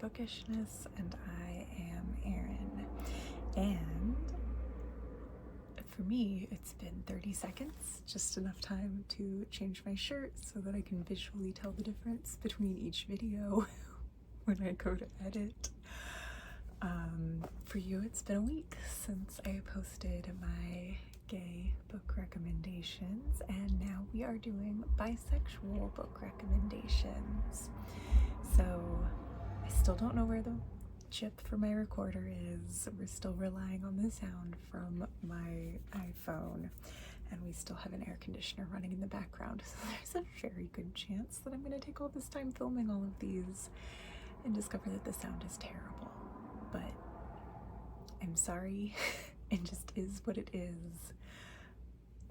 Bookishness, and I am Erin. And for me, it's been 30 seconds, just enough time to change my shirt so that I can visually tell the difference between each video when I go to edit. For you, it's been a week since I posted my gay book recommendations, and now we are doing bisexual book recommendations. So I still don't know where the chip for my recorder is. We're still relying on the sound from my iPhone, and we still have an air conditioner running in the background. So there's a very good chance that I'm going to take all this time filming all of these and discover that the sound is terrible. But I'm sorry. It just is what it is.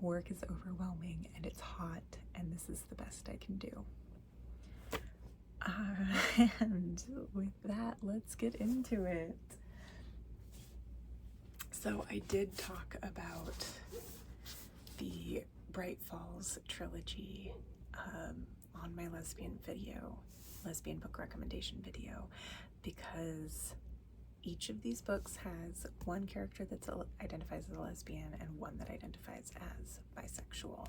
Work is overwhelming and it's hot, and this is the best I can do. And with that, let's get into it. So I did talk about the Bright Falls trilogy on my lesbian book recommendation video, because each of these books has one character that identifies as a lesbian and one that identifies as bisexual.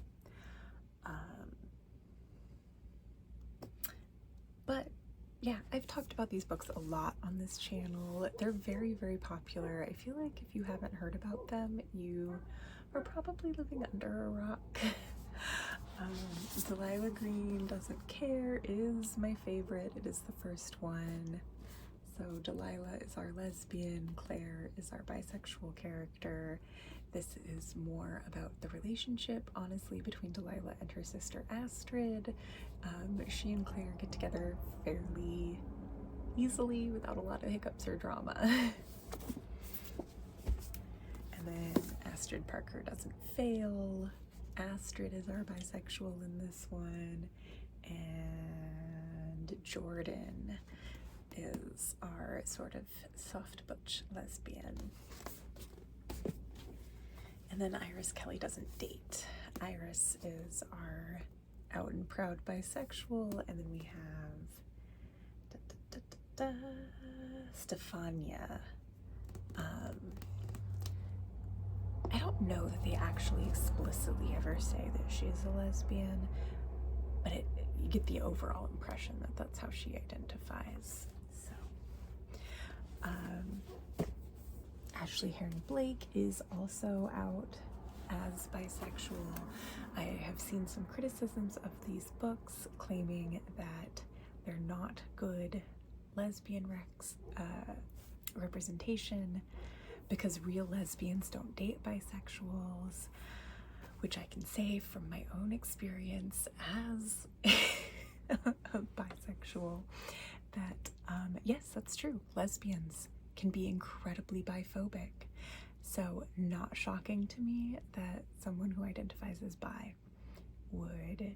But yeah, I've talked about these books a lot on this channel. They're very, very popular. I feel like if you haven't heard about them, you are probably living under a rock. Delilah Green Doesn't Care is my favorite. It is the first one. So Delilah is our lesbian, Claire is our bisexual character. This is more about the relationship, honestly, between Delilah and her sister Astrid. She and Claire get together fairly easily without a lot of hiccups or drama. And then Astrid Parker Doesn't Fail. Astrid is our bisexual in this one. And Jordan is our sort of soft butch lesbian. And then Iris Kelly Doesn't Date. Iris is our out and proud bisexual, and then we have Stefania. I don't know that they actually explicitly ever say that she is a lesbian, but you get the overall impression that that's how she identifies. So, Ashley Heron Blake is also out as bisexual. I have seen some criticisms of these books claiming that they're not good lesbian representation because real lesbians don't date bisexuals, which I can say from my own experience as a bisexual that yes, that's true. Lesbians can be incredibly biphobic. So not shocking to me that someone who identifies as bi would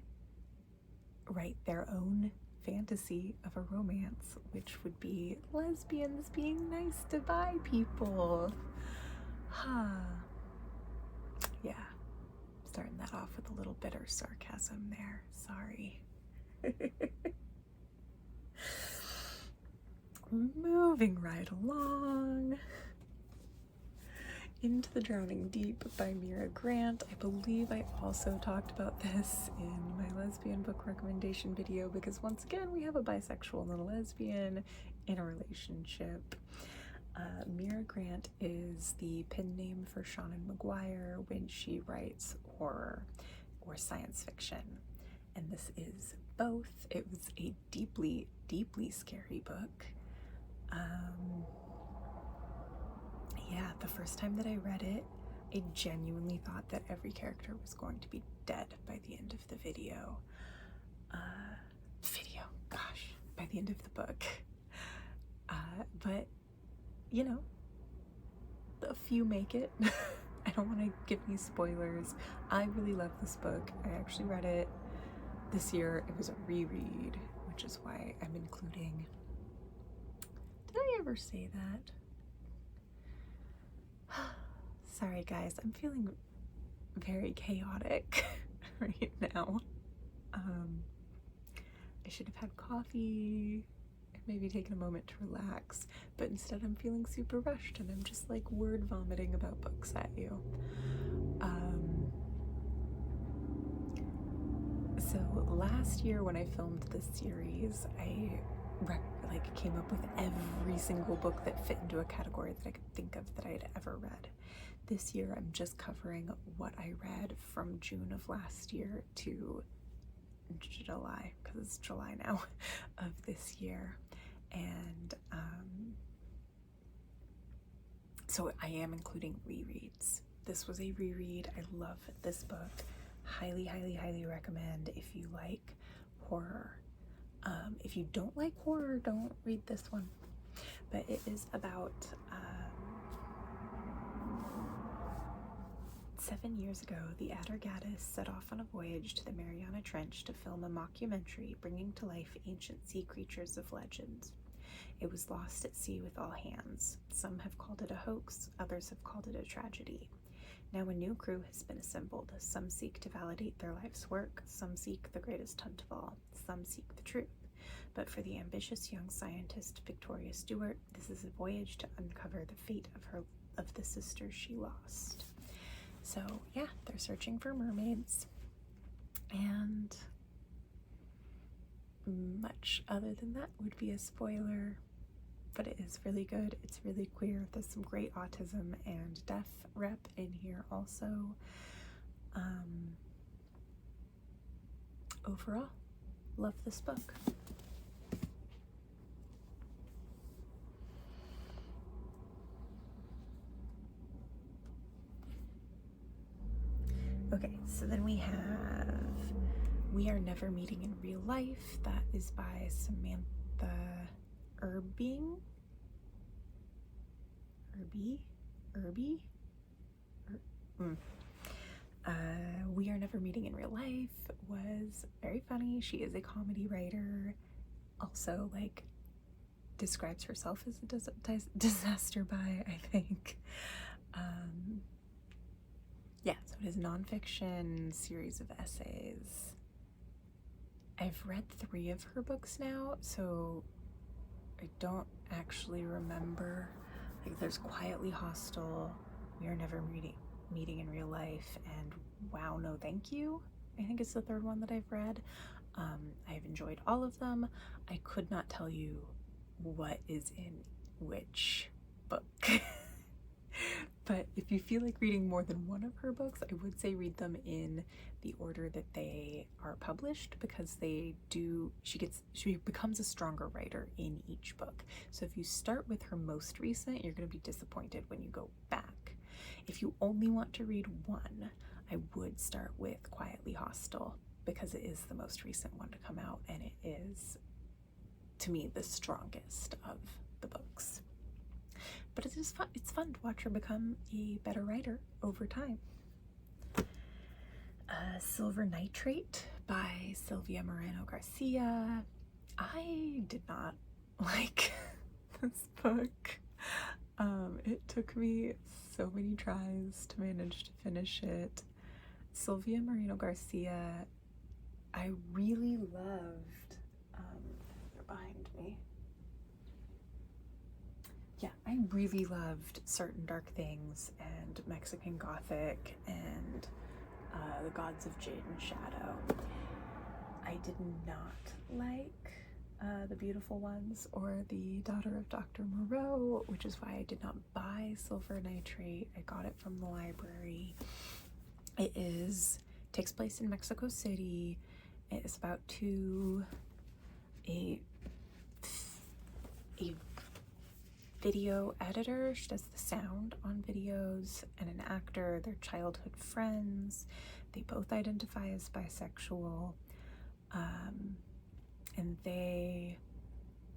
write their own fantasy of a romance, which would be lesbians being nice to bi people. Yeah, starting that off with a little bitter sarcasm there. Sorry. Moving right along into the Drowning Deep by Mira Grant. I believe I also talked about this in my lesbian book recommendation video, because once again we have a bisexual and a lesbian in a relationship. Mira Grant is the pen name for Shannon McGuire when she writes horror or science fiction, and this is both. It was a deeply, deeply scary book. Yeah, the first time that I read it, I genuinely thought that every character was going to be dead by the end of the video. By the end of the book. But, you know, a few make it. I don't want to give any spoilers. I really love this book. I actually read it this year. It was a reread, which is why I'm including... Did I ever say that? Sorry guys, I'm feeling very chaotic right now. I should have had coffee. I'm maybe taken a moment to relax, but instead I'm feeling super rushed and I'm just like word vomiting about books at you. So last year when I filmed this series, I came up with every single book that fit into a category that I could think of that I had ever read. This year I'm just covering what I read from June of last year to July, because it's July now, of this year. And so I am including rereads. This was a reread. I love this book. Highly, highly, highly recommend if you like horror. If you don't like horror, don't read this one. But it is about 7 years ago, the Atargatis set off on a voyage to the Mariana Trench to film a mockumentary bringing to life ancient sea creatures of legends. It was lost at sea with all hands. Some have called it a hoax, others have called it a tragedy. Now a new crew has been assembled. Some seek to validate their life's work, some seek the greatest hunt of all, some seek the truth. But for the ambitious young scientist Victoria Stewart, this is a voyage to uncover the fate of the sisters she lost. So yeah, they're searching for mermaids, and much other than that would be a spoiler, but it is really good. It's really queer. There's some great autism and deaf rep in here also. Overall, love this book. Okay, so then we have We Are Never Meeting in Real Life. That is by Samantha Irby. We Are Never Meeting in Real Life was very funny. She is a comedy writer. Also, like, describes herself as a disaster buy, I think. Yeah, so it is a nonfiction series of essays. I've read 3 of her books now, so I don't actually remember. Like, there's Quietly Hostile, We Are Never Meeting in Real Life, and Wow, No Thank You. I think it's the 3rd one that I've read. I've enjoyed all of them. I could not tell you what is in which book. But if you feel like reading more than one of her books, I would say read them in the order that they are published, because she becomes a stronger writer in each book. So if you start with her most recent, you're going to be disappointed when you go back. If you only want to read one, I would start with Quietly Hostile, because it is the most recent one to come out, and it is, to me, the strongest of the books. But it is fun. It's fun to watch her become a better writer over time. Silver Nitrate by Sylvia Moreno Garcia. I did not like this book. It took me so many tries to manage to finish it. Sylvia Moreno Garcia, I really loved. They're behind me. Yeah, I really loved Certain Dark Things and Mexican Gothic and The Gods of Jade and Shadow. I did not like The Beautiful Ones or The Daughter of Dr. Moreau, which is why I did not buy Silver Nitrate. I got it from the library. It takes place in Mexico City. It is about a video editor. She does the sound on videos, and an actor. They're childhood friends. They both identify as bisexual, and they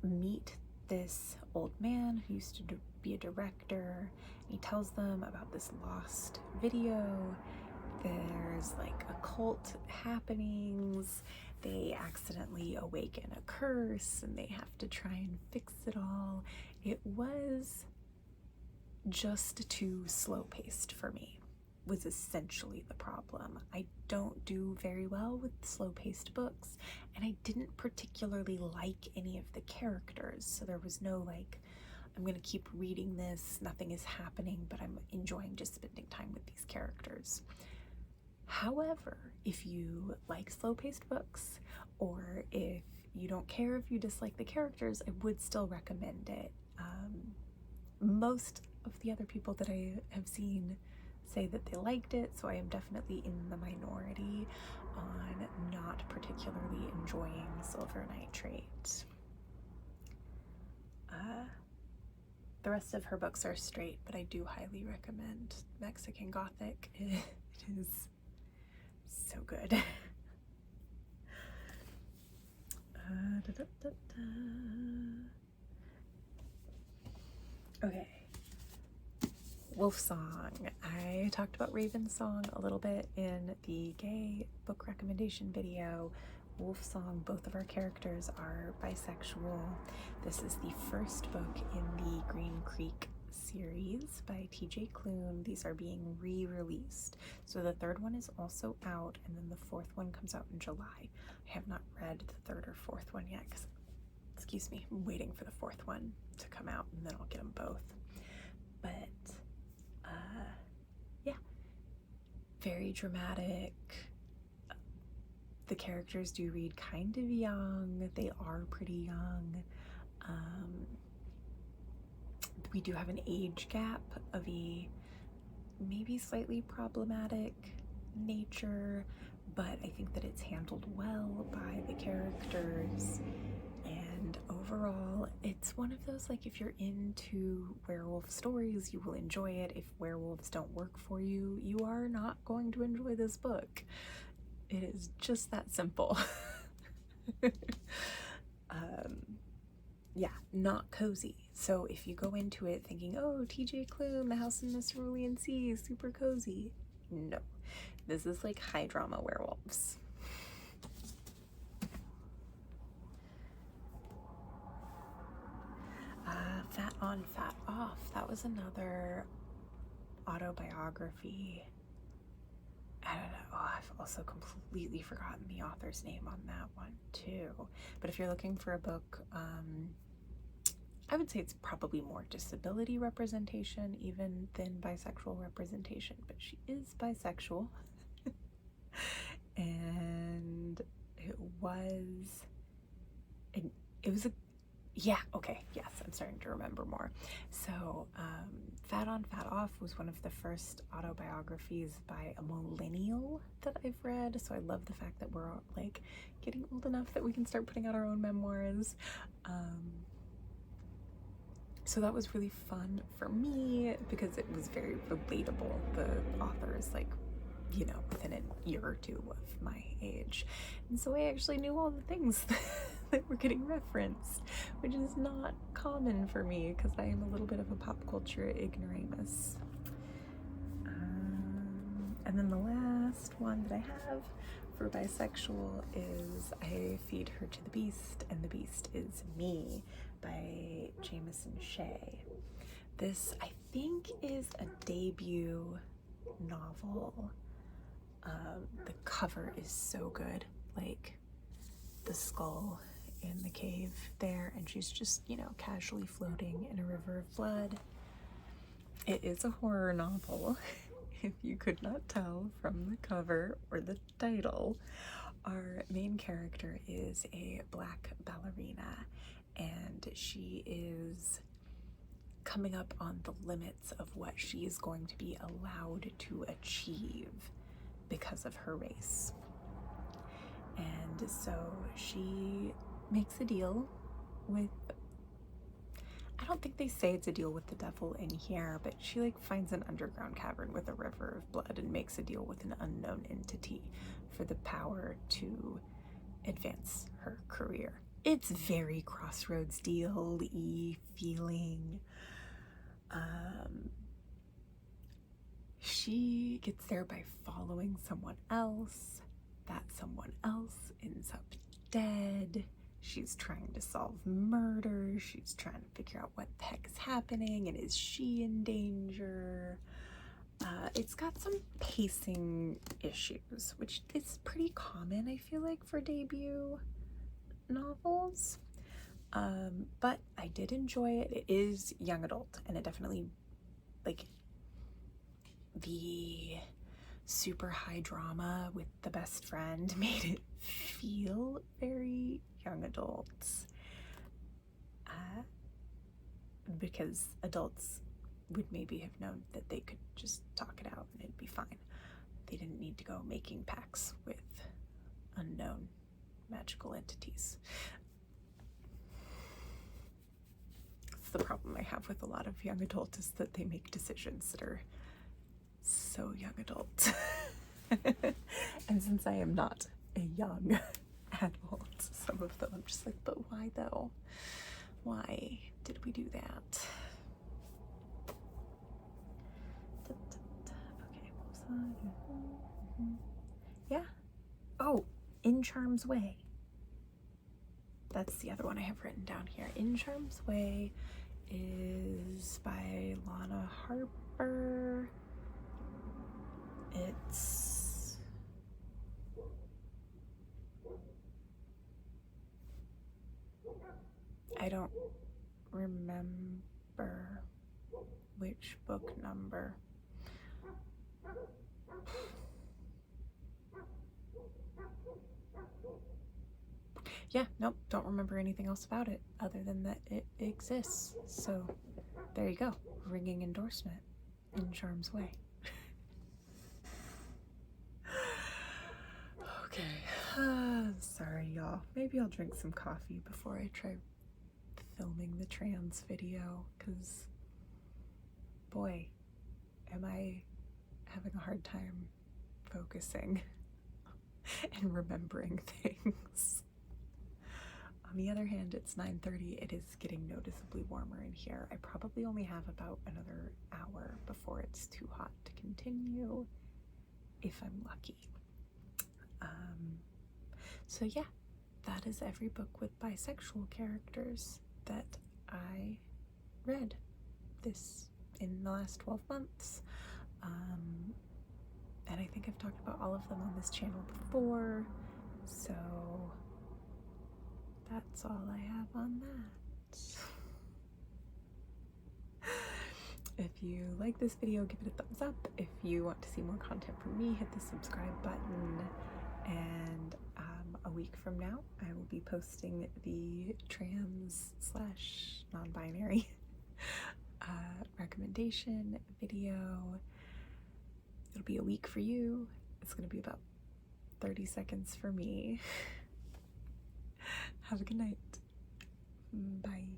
meet this old man who used to be a director. He tells them about this lost video. There's like occult happenings. They accidentally awaken a curse, and they have to try and fix it all. It was just too slow-paced for me. was essentially the problem. I don't do very well with slow-paced books, and I didn't particularly like any of the characters, so there was no like, I'm gonna keep reading this, nothing is happening, but I'm enjoying just spending time with these characters. However, if you like slow-paced books, or if you don't care if you dislike the characters, I would still recommend it. Most of the other people that I have seen say that they liked it, so I am definitely in the minority on not particularly enjoying Silver Nitrate. The rest of her books are straight, but I do highly recommend Mexican Gothic. It is so good. Okay. Wolfsong. I talked about Ravensong a little bit in the gay book recommendation video. Wolfsong, both of our characters are bisexual. This is the first book in the Green Creek series by TJ Klune. These are being re-released. So the third one is also out, and then the fourth one comes out in July. I have not read the third or fourth one yet because, excuse me, I'm waiting for the fourth one to come out, and then I'll get them both. But yeah, very dramatic. The characters do read kind of young. They are pretty young. We do have an age gap of a maybe slightly problematic nature, but I think that it's handled well by the characters. And overall, it's one of those, like, if you're into werewolf stories, you will enjoy it. If werewolves don't work for you, you are not going to enjoy this book. It is just that simple. Yeah, not cozy. So if you go into it thinking, oh, TJ Klune, The House in the Cerulean Sea, super cozy. No, this is like high drama werewolves. Fat on, Fat Off. That was another autobiography. I don't know. Oh, I've also completely forgotten the author's name on that one too. But if you're looking for a book, I would say it's probably more disability representation even than bisexual representation, but she is bisexual. And it was a yeah, okay, yes, I'm starting to remember more. So Fat on, Fat Off was one of the first autobiographies by a millennial that I've read, so I love the fact that we're like getting old enough that we can start putting out our own memoirs. So that was really fun for me because it was very relatable. The author is like, you know, within a year or two of my age, and so I actually knew all the things that were getting referenced, which is not common for me because I am a little bit of a pop culture ignoramus. And then the last one that I have for bisexual is I Feed Her to the Beast, and the Beast is Me by Jameson Shea. This, I think, is a debut novel. The cover is so good, like the skull in the cave there, and she's just, you know, casually floating in a river of blood. It is a horror novel, if you could not tell from the cover or the title. Our main character is a black ballerina, and she is coming up on the limits of what she is going to be allowed to achieve because of her race. And so she makes a deal with, I don't think they say it's a deal with the devil in here, but she like finds an underground cavern with a river of blood and makes a deal with an unknown entity for the power to advance her career. It's very Crossroads deal-y feeling. She gets there by following someone else. That someone else ends up dead. She's trying to solve murder. She's trying to figure out what the heck is happening, and is she in danger? It's got some pacing issues, which is pretty common, I feel like, for debut novels. But I did enjoy it. It is young adult, and it definitely, like, the super high drama with the best friend made it feel very young adults. Because adults would maybe have known that they could just talk it out and it'd be fine. They didn't need to go making pacts with unknown magical entities. That's the problem I have with a lot of young adult, is that they make decisions that are so young adult. And since I am not a young adult, some of them I'm just like, but why though? Why did we do that? Okay. Yeah. Oh, In Charm's Way. That's the other one I have written down here. In Charm's Way is by Lana Harper. It's I don't remember which book number. Yeah, nope, don't remember anything else about it other than that it exists. So there you go, ringing endorsement. In Charm's Way. Okay, sorry y'all. Maybe I'll drink some coffee before I try filming the trans video, because boy, am I having a hard time focusing and remembering things. On the other hand, it's 9:30. It is getting noticeably warmer in here. I probably only have about another hour before it's too hot to continue, if I'm lucky. So yeah, that is every book with bisexual characters that I read in the last 12 months. And I think I've talked about all of them on this channel before, so that's all I have on that. If you like this video, give it a thumbs up. If you want to see more content from me, hit the subscribe button. And a week from now, I will be posting the trans/non-binary recommendation video. It'll be a week for you. It's going to be about 30 seconds for me. Have a good night. Bye.